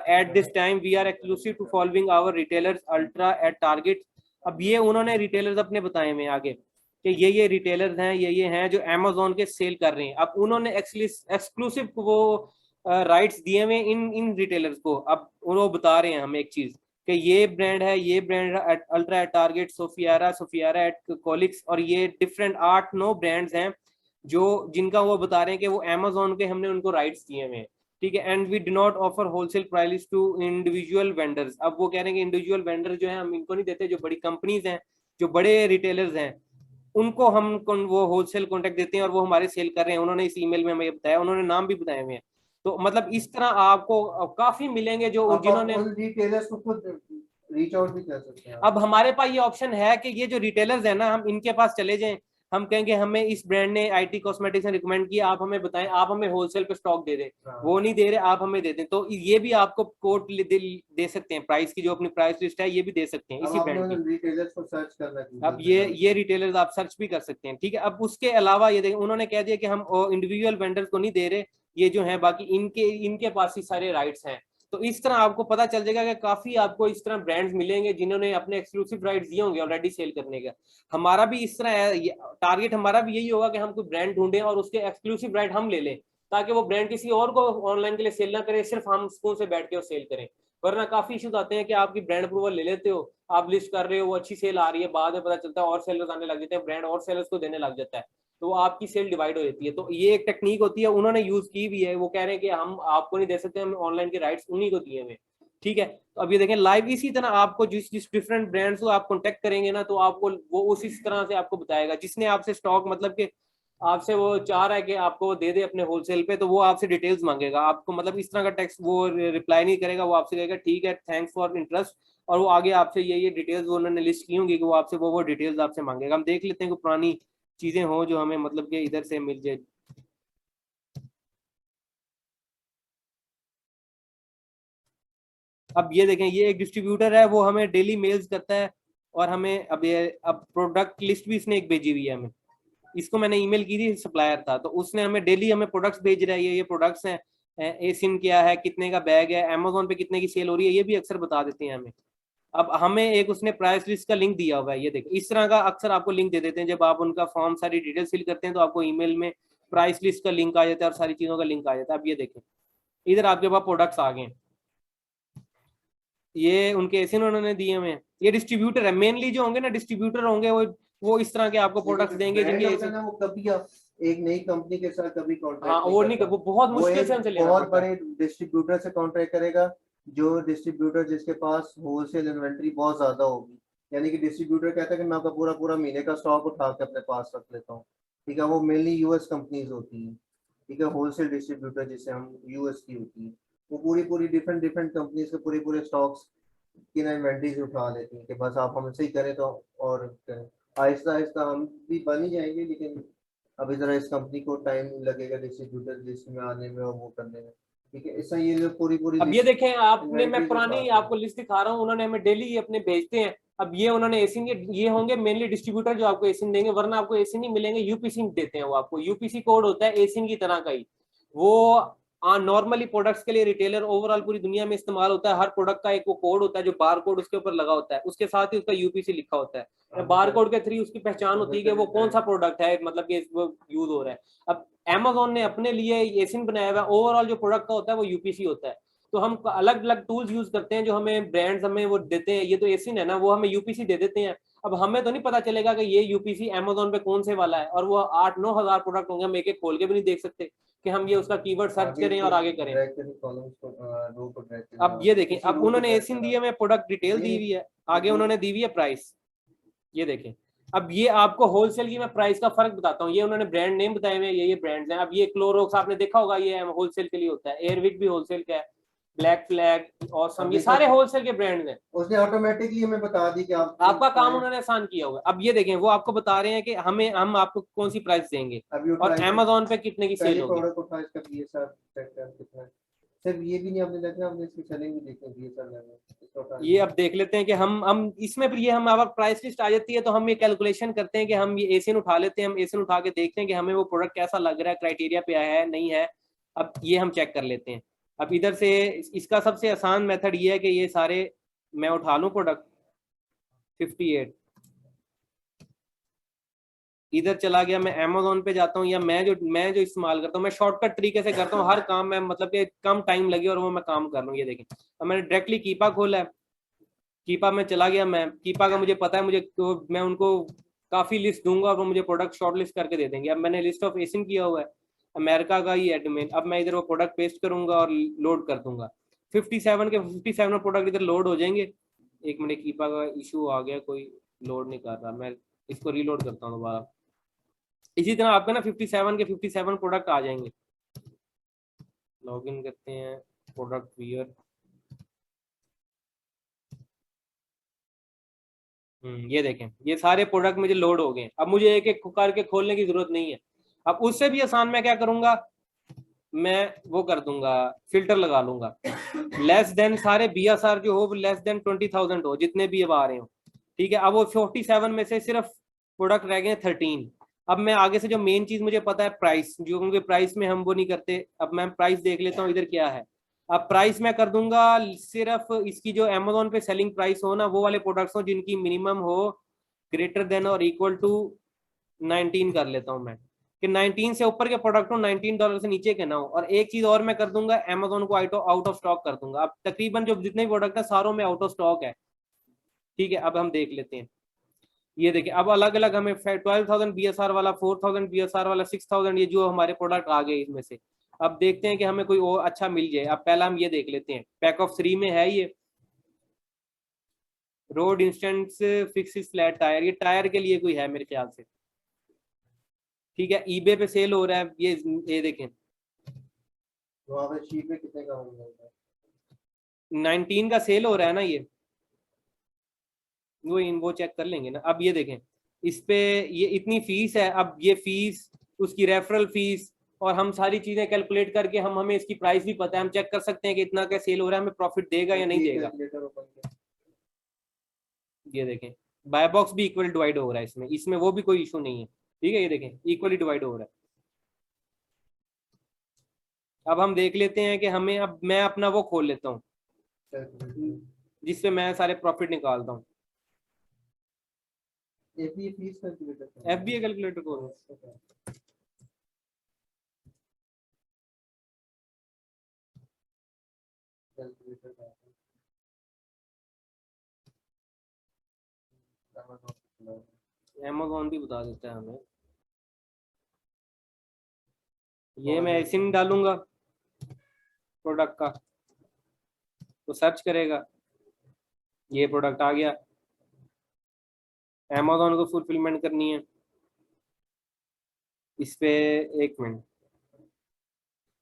At this time we are exclusive to following our retailers ultra at Target. अब ये उन्होंने रिटेलर्स अपने बताए हुए आगे कि ये रिटेलर्स हैं, ये हैं जो अमेजोन के सेल कर रहे हैं। अब उन्होंने एक्सक्लूसिव वो राइट्स दिए हुए इन इन रिटेलर्स को। अब वो बता रहे हैं हमें एक चीज कि ये ब्रांड है, ये ब्रांड अल्ट्रा एट टारगेट, सोफियारा एट कॉलिक्स, और ये डिफरेंट 8-9 ब्रांड्स हैं जो जिनका वो बता रहे हैं कि वो अमेजोन के हमने उनको राइट्स दिए हुए हैं, ठीक है। And we do not offer wholesale price to individual vendors. अब वो कह रहे हैं कि इंडिविजुअल वेंडर जो है हम इनको नहीं देते, जो बड़ी कंपनीज हैं, जो बड़े रिटेलर्स हैं, उनको हम वो होलसेल कॉन्ट्रैक्ट देते हैं और वो हमारे सेल कर रहे हैं। उन्होंने इस ईमेल में हमें बताया, उन्होंने नाम भी बताए हुए हैं। तो मतलब इस तरह आपको काफी मिलेंगे जो जिन्होंने रिटेलर्स को खुद रीच आउट भी कर सकते हैं। अब हमारे पास ये ऑप्शन है कि ये जो रिटेलर्स है ना, हम इनके पास चले जाएं, हम कहेंगे हमें इस ब्रांड ने आईटी कॉस्मेटिक्स ने रिकमेंड किया, आप हमें बताएं, आप हमें होलसेल पे स्टॉक दे दें, वो नहीं दे रहे, आप हमें दे दें, तो ये भी आपको कोड दे सकते हैं, प्राइस की जो अपनी प्राइस लिस्ट है ये भी दे सकते हैं इसी ब्रांड की। रिटेलर्स को सर्च करना, अब ये रिटेलर्स आप सर्च भी कर सकते हैं, ठीक है। अब उसके अलावा ये देखें, उन्होंने कह दिया कि हम इंडिविजुअल वेंडर्स को नहीं दे रहे, ये जो है बाकी इनके पास ही सारे राइट्स हैं। तो इस तरह आपको पता चल जाएगा कि काफी आपको इस तरह ब्रांड्स मिलेंगे जिन्होंने अपने एक्सक्लूसिव राइट्स दिए होंगे ऑलरेडी सेल करने का। हमारा भी इस तरह है, टारगेट हमारा भी यही होगा कि हम कोई ब्रांड ढूंढें और उसके एक्सक्लूसिव राइट हम ले लें, ताकि वो ब्रांड किसी और को ऑनलाइन के लिए सेल ना करे, सिर्फ हम स्कूल से बैठ के वो सेल करें। वरना काफी इश्यूज आते हैं कि आपकी ब्रांड अप्रूवल ले लेते हो, आप लिस्ट कर रहे हो, वो अच्छी सेल आ रही है, बाद में पता चलता है और सेलर्स आने लग जाते हैं, ब्रांड और सेलर्स को देने लग जाता है, तो आपकी सेल डिवाइड हो जाती है। तो ये एक टेक्निक होती है, उन्होंने यूज की भी है, वो कह रहे हैं कि हम आपको नहीं दे सकते, हम ऑनलाइन के राइट्स उन्हीं को दिए हुए। ठीक है, तो अब ये देखें लाइव इसी तरह आपको जिस जिस डिफरेंट ब्रांड्स को आप कांटेक्ट करेंगे ना, तो आपको वो उसी तरह से आपको बताएगा। जिसने आपसे स्टॉक मतलब कि आपसे वो चाह रहा है कि आपको दे दे अपने होलसेल पे, तो वो आपसे डिटेल्स मांगेगा आपको, मतलब इस तरह का टेक्स्ट वो रिप्लाई नहीं करेगा, वो आपसे कहेगा ठीक है थैंक्स फॉर इंटरेस्ट, और वो आगे आपसे ये डिटेल्स उन्होंने लिस्ट की होंगी कि वो आपसे वो डिटेल्स आपसे मांगेगा। हम देख लेते हैं कि पुरानी चीजें हो जो हमें मतलब कि इधर से मिल जाए। अब ये देखें, ये एक डिस्ट्रीब्यूटर है, वो हमें डेली मेल्स करता है, और हमें अब प्रोडक्ट लिस्ट भी इसने एक भेजी हुई है हमें। इसको मैंने ईमेल की थी, सप्लायर था, तो उसने हमें डेली हमें प्रोडक्ट्स भेज रहा है, ये प्रोडक्ट्स हैं, एसिन क्या है, कितने का बैग है, अमेजोन पे कितने की सेल हो रही है, ये भी अक्सर बता देते हैं हमें। अब हमें एक उसने प्राइस लिस्ट का लिंक दिया हुआ है, ये देखिए इस तरह का अक्सर आपको लिंक दे देते हैं, जब आप उनका फॉर्म सारी डिटेल फिल करते हैं तो आपको ईमेल में प्राइस लिस्ट का लिंक आ जाता है और सारी चीजों का लिंक आ जाता है। अब ये देखें इधर आपके पास प्रोडक्ट्स आ गए, ये उनके एसिन उन्होंने दिए हुए हैं, ये डिस्ट्रीब्यूटर है मेनली, जो होंगे ना डिस्ट्रीब्यूटर होंगे वो इस तरह के आपको प्रोडक्ट्स देंगे जिनके ना वो कभी एक नई कंपनी के साथ कभी कॉन्ट्रैक्ट हाँ वो नहीं, वो बहुत मुश्किल से हमसे लेना बहुत पड़ता है। बड़े डिस्ट्रीब्यूटर से कॉन्ट्रैक्ट करेगा, जो डिस्ट्रीब्यूटर जिसके पास होलसेल इन्वेंट्री बहुत ज्यादा होगी, यानी कि डिस्ट्रीब्यूटर कहता है कि मैं आपका पूरा पूरा महीने का स्टॉक उठा के अपने पास रख लेता हूँ। ठीक है, वो मेनली यूएस कंपनीज होती हैं। ठीक है, होलसेल डिस्ट्रीब्यूटर जिसे हम यूएस की होती है, वो पूरी पूरी डिफरेंट डिफरेंट कंपनीज के पूरे पूरे स्टॉक्स की इन्वेंट्रीज उठा लेती हैं कि बस आप हमसे ही करें तो और करें। आहिस्ता आहिस्ता हम भी बन ही जाएंगे, लेकिन अभी जरा इस कंपनी को टाइम लगेगा डिस्ट्रीब्यूटर लिस्ट में आने में और वो करने में। ठीक है, ऐसा ये जो पूरी पूरी अब ये देखें आपने, मैं इन्वेंट्रीज पुरानी उठाते हैं। आपको लिस्ट दिखा रहा हूँ, उन्होंने हमें डेली अपने भेजते हैं। अब ये उन्होंने एसिन ये होंगे मेनली डिस्ट्रीब्यूटर जो आपको एसिन देंगे, वरना आपको एसिन नहीं मिलेंगे, यूपीसी देते हैं वो आपको, यूपीसी कोड होता है एसिन की तरह का ही, वो नॉर्मली प्रोडक्ट्स के लिए रिटेलर ओवरऑल पूरी दुनिया में इस्तेमाल होता है। हर प्रोडक्ट का एक वो कोड होता है जो बार कोड उसके ऊपर लगा होता है, उसके साथ ही उसका यूपीसी लिखा होता है, बार कोड के थ्रू उसकी पहचान होती है कि वो कौन सा प्रोडक्ट है, मतलब कि वो यूज हो रहा है। अब Amazon ने अपने लिए एसिन बनाया हुआ है, ओवरऑल जो प्रोडक्ट का होता है वो यूपीसी होता है। तो हम अलग अलग टूल्स यूज करते हैं जो हमें ब्रांड्स हमें वो देते हैं, ये तो एसिन है ना, वो हमें यूपीसी दे देते हैं। अब हमें तो नहीं पता चलेगा कि ये यूपीसी Amazon पे कौन से वाला है, और वो 8-9 हजार प्रोडक्ट होंगे, हम एक एक खोल के भी नहीं देख सकते कि हम ये उसका कीवर्ड सर्च करें और आगे करें। अब ये देखें, अब उन्होंने एसिन दिए में प्रोडक्ट डिटेल दी हुई है, आगे उन्होंने दी हुई है प्राइस, ये देखें। अब ये आपको होलसेल की मैं प्राइस का फर्क बताता हूँ, ये उन्होंने ब्रांड नेम बताए हुए, ये ब्रांड्स हैं। अब ये क्लोरोक्स आपने देखा होगा, ये होलसेल के लिए होता है, एयरविक भी होलसेल का है, ब्लैक फ्लैग और सम, ये सारे होलसेल के ब्रांड्स हैं। उसने ऑटोमेटिकली हमें बता दी कि आपका काम उन्होंने आसान किया होगा। अब ये देखें, वो आपको बता रहे हैं कि हम आपको कौन सी प्राइस देंगे और Amazon पे कितने की सेल होगी। सिर्फ ये भी नहीं आपने देखा, हमने इसकी सेलिंग भी देखी है। ये अब देख लेते हैं कि हम इसमें फिर ये हम अगर प्राइस लिस्ट आ जाती है तो हम ये कैलकुलेशन करते हैं कि हम ये एसिन उठा लेते हैं, हम एसिन उठा के देखते हैं कि हमें वो प्रोडक्ट कैसा लग रहा है, क्राइटेरिया पे आया है नहीं है। अब ये हम चेक कर लेते हैं। अब इधर से इसका सबसे आसान मेथड ये है कि ये सारे मैं उठा लूँ प्रोडक्ट 58, इधर चला गया, मैं Amazon पे जाता हूँ, या मैं जो इस्तेमाल करता हूँ, मैं शॉर्टकट तरीके से करता हूँ हर काम में, मतलब कि कम टाइम लगे और वो मैं काम कर लूँ। ये देखें, अब मैंने डायरेक्टली कीपा खोला है, कीपा में चला गया, मैं कीपा का मुझे पता है, मुझे तो मैं उनको काफ़ी लिस्ट दूंगा और वो मुझे प्रोडक्ट शॉर्ट लिस्ट करके दे देंगे। अब मैंने लिस्ट ऑफ एसिन किया हुआ है, अमेरिका का ही एडमिन, अब मैं इधर वो प्रोडक्ट पेस्ट करूंगा और लोड कर दूंगा। 57 के 57 प्रोडक्ट इधर लोड हो जाएंगे। एक मिनट, कीपा का इशू आ गया, कोई लोड नहीं कर रहा, मैं इसको रीलोड करता हूँ दोबारा। इसी तरह आपका ना 57 के 57 प्रोडक्ट आ जाएंगे। लॉगिन करते हैं, प्रोडक्ट व्यूअर, ये देखें, ये सारे प्रोडक्ट मुझे लोड हो गए। अब मुझे एक एक करके खोलने की जरूरत नहीं है। अब उससे भी आसान मैं क्या करूंगा, मैं वो कर दूंगा, फिल्टर लगा लूंगा, लेस देन सारे BSR जो हो लेस देन 20,000 हो, जितने भी अब आ रहे हो। ठीक है, अब वो 47 में से सिर्फ प्रोडक्ट रह गए 13। अब मैं आगे से जो मेन चीज मुझे पता है प्राइस, जो क्योंकि प्राइस में हम वो नहीं करते। अब मैं प्राइस देख लेता हूँ इधर क्या है। अब प्राइस मैं कर दूंगा सिर्फ इसकी जो Amazon पे सेलिंग प्राइस हो ना, वो वाले प्रोडक्ट्स हो जिनकी मिनिमम हो ग्रेटर देन और इक्वल टू 19 कर लेता हूँ मैं। कि 19 से ऊपर के प्रोडक्ट हो, $19 से नीचे के ना हो। और एक चीज और मैं कर दूंगा, अमेजोन को आउट ऑफ स्टॉक कर दूंगा। अब तकरीबन जो जितने भी प्रोडक्ट है सारों में आउट ऑफ स्टॉक है। ठीक है, अब हम देख लेते हैं। ये देखिए अब अलग अलग हमें 12,000 BSR वाला, 4,000 BSR वाला, 6,000, ये जो हमारे प्रोडक्ट आ गए इसमें से। अब देखते हैं कि हमें कोई और अच्छा मिल जाए। अब पहला हम ये देख लेते हैं, पैक ऑफ 3 में है ये road instants fix flat tyre. ये टायर के लिए कोई है मेरे ख्याल से। ठीक है, ईबे पे सेल हो रहा है ये देखें, वहाँ पे शीट में कितने का होगा? 19 का सेल हो रहा है ना ये, वो चेक कर लेंगे ना। अब ये देखें इस पे ये इतनी फीस है। अब ये फीस, उसकी रेफरल फीस, और हम सारी चीजें कैलकुलेट करके हमें इसकी प्राइस भी पता है, हम चेक कर सकते हैं कि इतना का सेल हो रहा है, हमें प्रॉफिट देगा या नहीं देगा। ये देखें बाय बॉक्स भी इक्वल डिवाइड हो रहा है इसमें वो भी कोई इशू नहीं है। ठीक है, ये देखें इक्वली डिवाइड हो रहा है। अब हम देख लेते हैं कि हमें, अब मैं अपना वो खोल लेता हूँ जिससे मैं सारे प्रॉफिट निकालता हूँ। FBA कैलकुलेटर खोल, Amazon भी बता देता है हमें। ये मैं सिम डालूंगा प्रोडक्ट का तो सर्च करेगा, ये प्रोडक्ट आ गया। Amazon को फुलफिलमेंट करनी है इस पे। एक मिनट,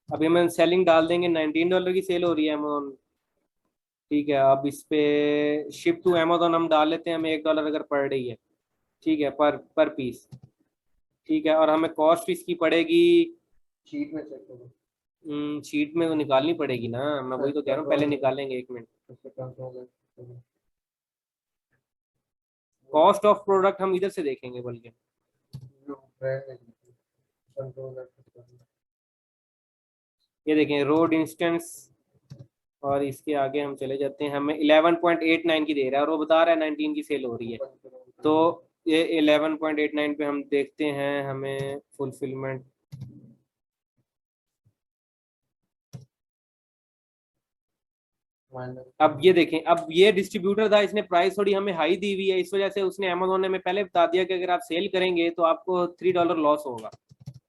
अभी हम सेलिंग डाल देंगे, $19 की सेल हो रही है Amazon। ठीक है, अब इस पे शिप टू Amazon हम डाल लेते हैं, हमें $1 अगर पड़ रही है। ठीक है, पर पीस। ठीक है, और हमें कॉस्ट इसकी पड़ेगी, शीट में चेक करो। शीट में तो निकालनी पड़ेगी ना, मैं वही तो कह रहा हूँ, पहले निकालेंगे। एक मिनट, कॉस्ट ऑफ प्रोडक्ट हम इधर से देखेंगे बल्कि। ये देखें रोड इंस्टेंस, और इसके आगे हम चले जाते हैं, हमें 11.89 की दे रहा है और वो बता रहा है 19 की सेल हो रही है। तो ये 11.89 पे हम देखते हैं हमें फुलफिलमेंट। अब ये देखें, अब ये डिस्ट्रीब्यूटर था, इसने प्राइस थोड़ी हमें हाई दी हुई है, इस वजह से उसने अमेजोन ने हमें पहले बता दिया कि अगर आप सेल करेंगे तो आपको $3 लॉस होगा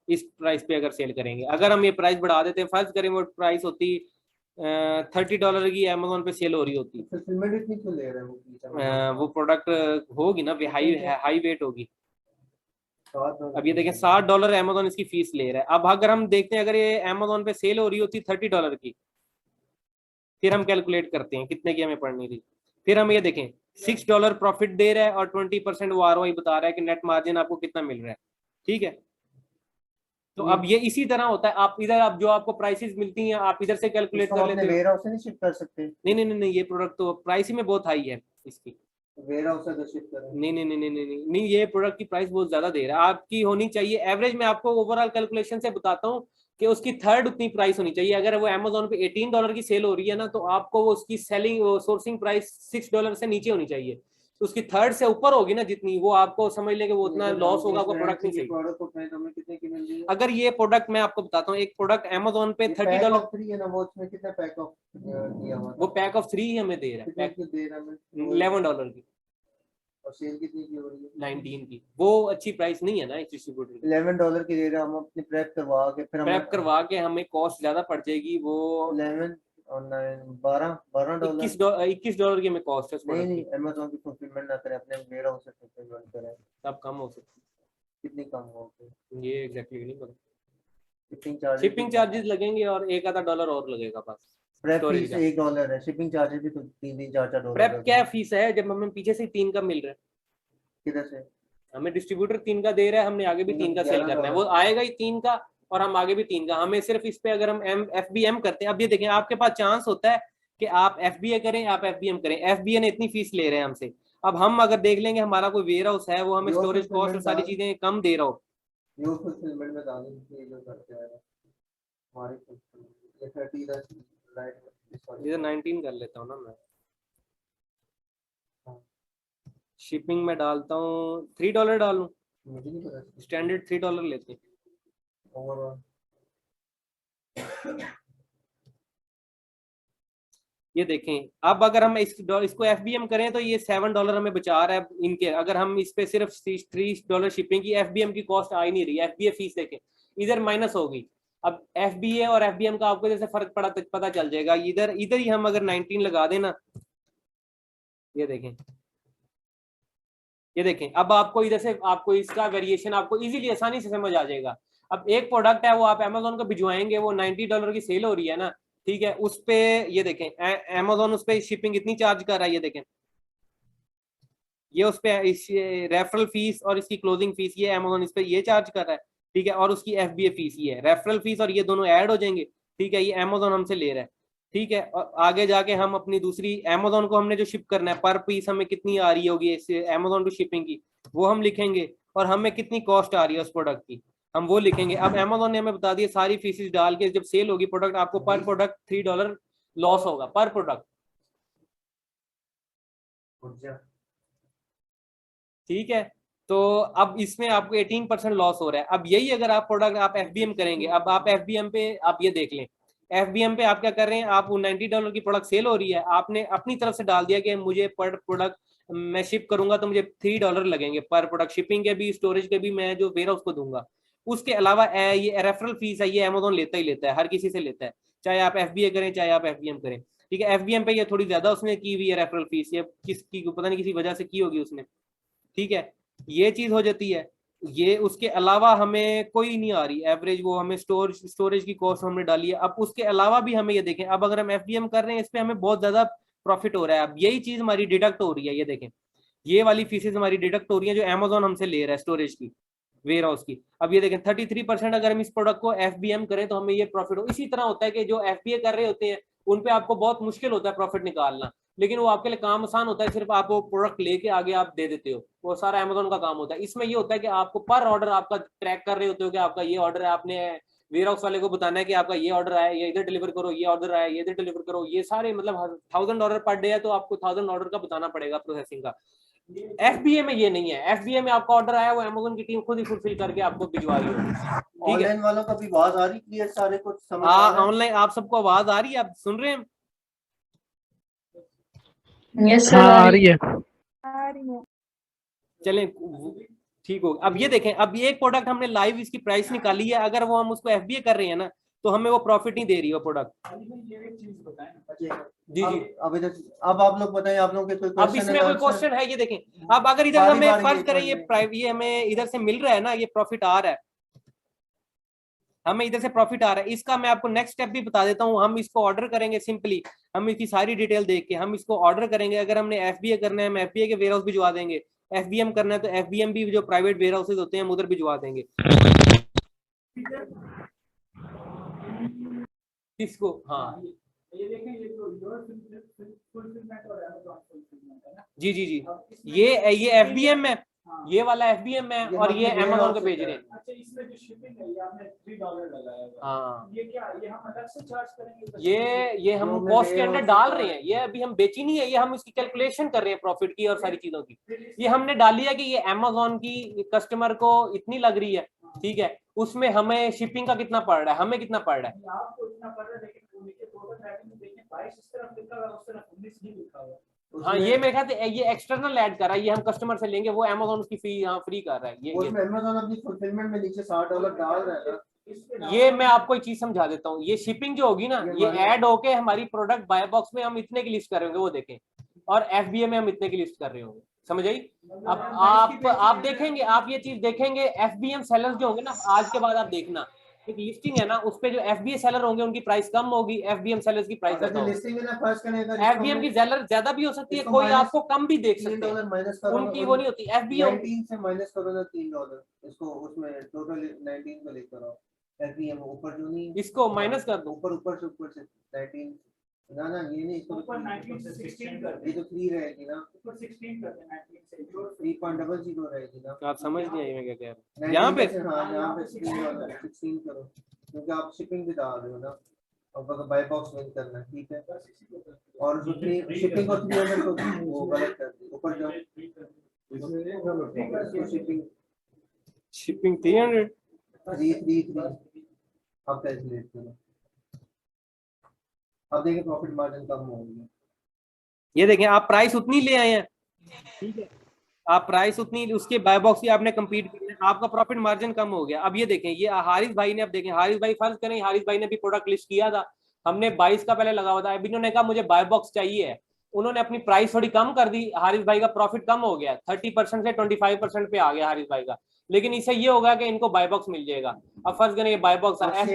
इस प्राइस पे अगर सेल करेंगे। अगर हम ये प्राइस बढ़ा देते हैं, फर्ज करें वो प्राइस होती $30 की, अमेजोन पे सेल हो रही होती, इतनी क्यों ले रहे हैं वो प्रोडक्ट होगी ना हाई वेट होगी। अब ये देखें $60 अमेजोन इसकी फीस ले रहा है। अब अगर हम देखते हैं अगर ये अमेजोन पे सेल हो रही होती $30 की, फिर हम कैलकुलेट करते हैं कितने की हमें पड़नी थी। फिर हम ये देखें $6 प्रॉफिट दे रहा है और 20% वो ROI बता रहा है कि नेट मार्जिन आपको कितना मिल रहा है। ठीक है, तो अब ये इसी तरह होता है, आप इधर आप जो आपको प्राइसेस मिलती हैं आप इधर से कैलकुलेट कर लेते हो। वेयर हाउस से नहीं शिफ्ट कर सकते? नहीं, ये प्रोडक्ट तो प्राइस ही में बहुत हाई है इसकी। वेयर हाउस से शिफ्ट करें? नहीं, ये प्रोडक्ट की प्राइस बहुत ज्यादा दे रहा है। आपकी होनी चाहिए एवरेज, मैं आपको ओवरऑल कैलकुलेशन से बताता हूँ कि उसकी थर्ड उतनी प्राइस होनी चाहिए। अगर वो Amazon पे $18 की सेल हो रही है ना, तो आपको वो उसकी सोर्सिंग प्राइस $6 से नीचे होनी चाहिए। तो उसकी थर्ड से ऊपर होगी ना जितनी, वो आपको समझ लेंगे वो उतना लॉस होगा, आपको प्रोडक्ट नहीं चाहिए। अगर ये प्रोडक्ट मैं आपको बताता हूँ, एक प्रोडक्ट Amazon पे $30 वो पैक ऑफ 3 हमें दे रहा है, $11 की और सेल कितनी की हो रही है? 19 की। वो अच्छी प्राइस नहीं है ना इस डिस्ट्रीब्यूटर की। $11 की दे रहे हैं हम, अपनी प्रेप करवा के हमें कॉस्ट ज्यादा पड़ जाएगी। वो 11 और 9 $12 $21 की हमें कॉस्ट है। नहीं Amazon की फुलफिलमेंट ना करें, अपने वेयर हाउस से फुलफिलमेंट करें, तब कम हो सकती है। कितनी कम होगी? ये एग्जैक्टली नहीं पता। शिपिंग शिपिंग चार्जेस लगेंगे और एक आधा $1 और लगेगा बस। प्रेप फीस $1 है, शिपिंग चार्जेस भी तो 3-4 प्रेप क्या फीस है जब हमें पीछे से 3 का मिल रहा है? किधर से? हमें डिस्ट्रीब्यूटर 3 का दे रहा है, हमने आगे भी 3 का सेल करना है, वो आएगा ही 3 का और हम आगे भी 3 का। हमें सिर्फ इस पे अगर हम FBM करते हैं, अब ये देखें आपके पास चांस होता है कि आप FBA करें, आप FBM करें। FBA ने इतनी फीस ले रहे हैं हमसे, अब हम अगर देख लेंगे हमारा कोई वेयर हाउस है, वो हमें स्टोरेज कॉस्ट और सारी चीजें कम दे रहा हो, फुलफिलमेंट में डाल दीजिए जो करते हैं हमारे ये 30 राइट, इधर 19 कर लेता हूँ ना मैं। शिपिंग में डालता हूँ $3 डालूं, मुझे नहीं पता। स्टैंडर्ड $3 लेते हैं। ओवरऑल ये देखें, अब अगर हम इसको FBM करें तो ये $7 हमें बचा रहा है इनके। अगर हम इस पे सिर्फ $3 शिपिंग की FBM की कॉस्ट आ ही नहीं रही, FBA फीस देखें इधर माइनस हो गई। अब FBA और FBM का आपको जैसे फर्क पता चल जाएगा। इधर ही हम अगर 19 लगा देना, ये देखें, ये देखें, अब आपको इधर से आपको इसका वेरिएशन आपको इजीली आसानी से समझ आ जाएगा। अब एक प्रोडक्ट है वो आप Amazon को भिजवाएंगे, वो $90 की सेल हो रही है ना, ठीक है, उस पे ये देखें Amazon उस पे शिपिंग इतनी चार्ज कर रहा है, ये देखें, ये उस पे इस रेफरल फीस और इसकी क्लोजिंग फीस ये Amazon इस पे ये चार्ज कर रहा है, ठीक है, और उसकी FBA फीस ये है, रेफरल फीस और ये दोनों ऐड हो जाएंगे, ठीक है, ये Amazon हमसे ले रहा है, ठीक है। और आगे जाके हम अपनी दूसरी Amazon को हमने जो शिप करना है पर पीस हमें कितनी आ रही होगी इस Amazon टू शिपिंग की, वो हम लिखेंगे, और हमें कितनी कॉस्ट आ रही है उस प्रोडक्ट की हम वो लिखेंगे। अब Amazon ने हमें बता दिया सारी फीसेस डाल के जब सेल होगी प्रोडक्ट, आपको पर प्रोडक्ट $3 लॉस होगा पर प्रोडक्ट, ठीक है। तो अब इसमें आपको 18% लॉस हो रहा है। अब यही अगर आप प्रोडक्ट आप FBM करेंगे, अब आप FBM पे आप ये देख लें, FBM पे आप क्या कर रहे हैं, आप $90 की प्रोडक्ट सेल हो रही है, आपने अपनी तरफ से डाल दिया कि मुझे पर प्रोडक्ट मैं शिप करूंगा तो मुझे $3 लगेंगे पर प्रोडक्ट, शिपिंग के भी स्टोरेज के भी मैं जो वेयर हाउस को दूंगा। उसके अलावा ये रेफरल फीस है, ये Amazon लेता ही लेता है, हर किसी से लेता है, चाहे आप FBA करें चाहे आप FBM करें, ठीक है। FBM पे ये थोड़ी ज्यादा उसने की हुई है रेफरल फीस, ये किसकी पता नहीं किसी वजह से की होगी उसने, ठीक है, ये चीज हो जाती है। ये उसके अलावा हमें कोई नहीं आ रही एवरेज, वो हमें स्टोरेज की कॉस्ट हमने डाली है। अब उसके अलावा भी हमें ये देखें, अब अगर हम FBM कर रहे हैं इस पे हमें बहुत ज्यादा प्रॉफिट हो रहा है। अब यही चीज हमारी डिडक्ट हो रही है, ये देखें, ये वाली फीसेस हमारी डिडक्ट हो रही है जो Amazon हमसे ले रहा है स्टोरेज की, वेयर हाउस की। अब ये देखें 33% अगर हम इस प्रोडक्ट को FBM करें तो हमें ये प्रॉफिट हो। इसी तरह होता है कि जो FBA कर रहे होते हैं उन पे आपको बहुत मुश्किल होता है प्रॉफिट निकालना, लेकिन वो आपके लिए काम आसान होता है, सिर्फ आप वो प्रोडक्ट लेके आगे आप दे देते हो, वो सारा Amazon का काम होता है। इसमें ये होता है कि आपको पर ऑर्डर आपका ट्रैक कर रहे होते हो कि आपका ये ऑर्डर है, आपने वेयर हाउस वाले को बताना है कि आपका ये ऑर्डर आया, ये इधर डिलीवर करो, ये ऑर्डर आया, ये इधर डिलीवर करो, ये सारे मतलब $1000 पर डे है तो आपको 1000 ऑर्डर का बताना पड़ेगा प्रोसेसिंग का। FBA में ये नहीं है, FBA में आपका ऑर्डर आया वो Amazon की टीम खुद ही फुलफिल करके आपको भिजवा रही होगी, ठीक है। ऑनलाइन वालों का भी आवाज आ रही क्लियर, सारे कुछ समझ हाँ ऑनलाइन आप सबको आवाज आ रही है, आप सुन रहे हैं? यस सर, आ रही है। चलें ठीक हो। अब ये देखें, अब ये एक प्रोडक्ट हमने लाइव इसकी प्राइस निकाली है, अगर वो हम उसको FBA कर रहे हैं ना तो हमें वो प्रॉफिट नहीं दे रही वो प्रोडक्ट। जी जी, अब आप लोग बताएं, आप लोग के कोई अब इसमें कोई क्वेश्चन है? ये देखें, अब अगर इधर हमें फर्ज करें ये हमें इधर से मिल रहा है ना, ये प्रॉफिट आ रहा है, हमें इधर से प्रॉफिट आ रहा है, इसका मैं आपको नेक्स्ट स्टेप भी बता देता हूँ। हम इसको ऑर्डर करेंगे, सिंपली हम इसकी सारी डिटेल देख के हम इसको ऑर्डर करेंगे। अगर हमने FBA करना है हम FBA के वेयर हाउस भिजवा देंगे, FBM करना है तो FBM भी जो प्राइवेट वेयर हाउसेज होते हैं हम उधर भिजवा देंगे। किसको? हाँ जी जी जी, ये FBM है, ये वाला FBM है और ये Amazon को भेज रहे हैं। अच्छा, इसमें जो शिपिंग है ये आपने $3 लगाया हुआ है। हाँ, ये क्या, ये हम अलग से चार्ज करेंगे? ये हम कॉस्ट के अंदर डाल रहे हैं, ये अभी हम बेची नहीं है, ये हम इसकी कैलकुलेशन कर रहे हैं प्रॉफिट की और सारी चीजों की। ये हमने डाली है कि ये Amazon की कस्टमर को इतनी लग रही है, ठीक है, उसमें हमें शिपिंग का कितना पड़ रहा है, हमें कितना पड़ रहा है। आपको इतना पड़ रहा है, लेकिन वो नीचे टोटल पैकिंग में देखिए 22 इस तरफ लिखा हुआ है, उस तरफ 19 नहीं लिखा हुआ है। हाँ ये मेरे ख्याल से ये एक्सटर्नल ऐड कर रहा है, ये हम कस्टमर से लेंगे, वो Amazon उसकी फी यहाँ फ्री कर रहा है। ये Amazon अपनी फुलफिलमेंट में नीचे $60 डाल रहा है ना। ये मैं आपको एक चीज समझा देता हूँ, ये शिपिंग जो होगी ना ये ऐड होके हमारी प्रोडक्ट बाय बॉक्स में हम इतने की लिस्ट कर रहे होंगे वो देखें, और FBA में हम इतने की लिस्ट कर रहे होंगे, समझ आई? अब आप देखेंगे, आप ये चीज देखेंगे FBM सेलर्स जो होंगे ना, आज के बाद आप देखना एक लिस्टिंग है ना, उस पे जो FBA सेलर होंगे उनकी प्राइस कम होगी, FBM सेलर्स की प्राइस ज्यादा होगी। लिस्टिंग है ना, फर्स्ट करेगा FBM की सेलर ज्यादा भी हो सकती है, कोई आपको कम भी देख सकते हैं, माइनस करो, उनकी वो नहीं होती। FBA 19 से माइनस करो ना $3, इसको उसमें टोटल 19 को लेकर आओ। FBM ऊपर जो नहीं, इसको माइनस कर दो, ऊपर से 19 ना ये नहीं, इसको ऊपर 19 से 16 कर दे, ये तो 3 रहेगी ना, ऊपर 16 कर दे, 19 से 3.00 रहेगी ना। आप समझ नहीं आई मैं क्या कह रहा हूँ 19 यहाँ पे। हाँ यहाँ पे 16 करो, क्योंकि आप शिपिंग भी डाल रहे हो ना, अब अगर बाय बॉक्स में करना, ठीक है। और जो शिपिंग और 300 को वो गलत कर दी, ऊपर जाओ, शिपिंग शिपिंग 300 333 आप कैलकुलेट करो। अब देखिए प्रॉफिट मार्जिन कम हो गया। ये देखें आप प्राइस उतनी ले आए हैं, ठीक है, आप प्राइस उतनी, उसके बाय बॉक्स की आपने कंपीट किया, आपका प्रॉफिट मार्जिन कम हो गया। अब ये देखें, ये हारिस भाई ने, अब देखें हारिस भाई, फर्ज करें हारिस भाई ने भी प्रोडक्ट लिस्ट किया था, हमने 22 का पहले लगा हुआ था, अभी इन्होंने कहा मुझे बाय बॉक्स चाहिए, उन्होंने अपनी प्राइस थोड़ी कम कर दी, हारिस भाई का प्रॉफिट कम हो गया, 30% से 25% पे आ गया हारिस भाई का, लेकिन इससे ये होगा कि इनको बाय बॉक्स मिल जाएगा। अब फर्ज करें ये बाय बॉक्स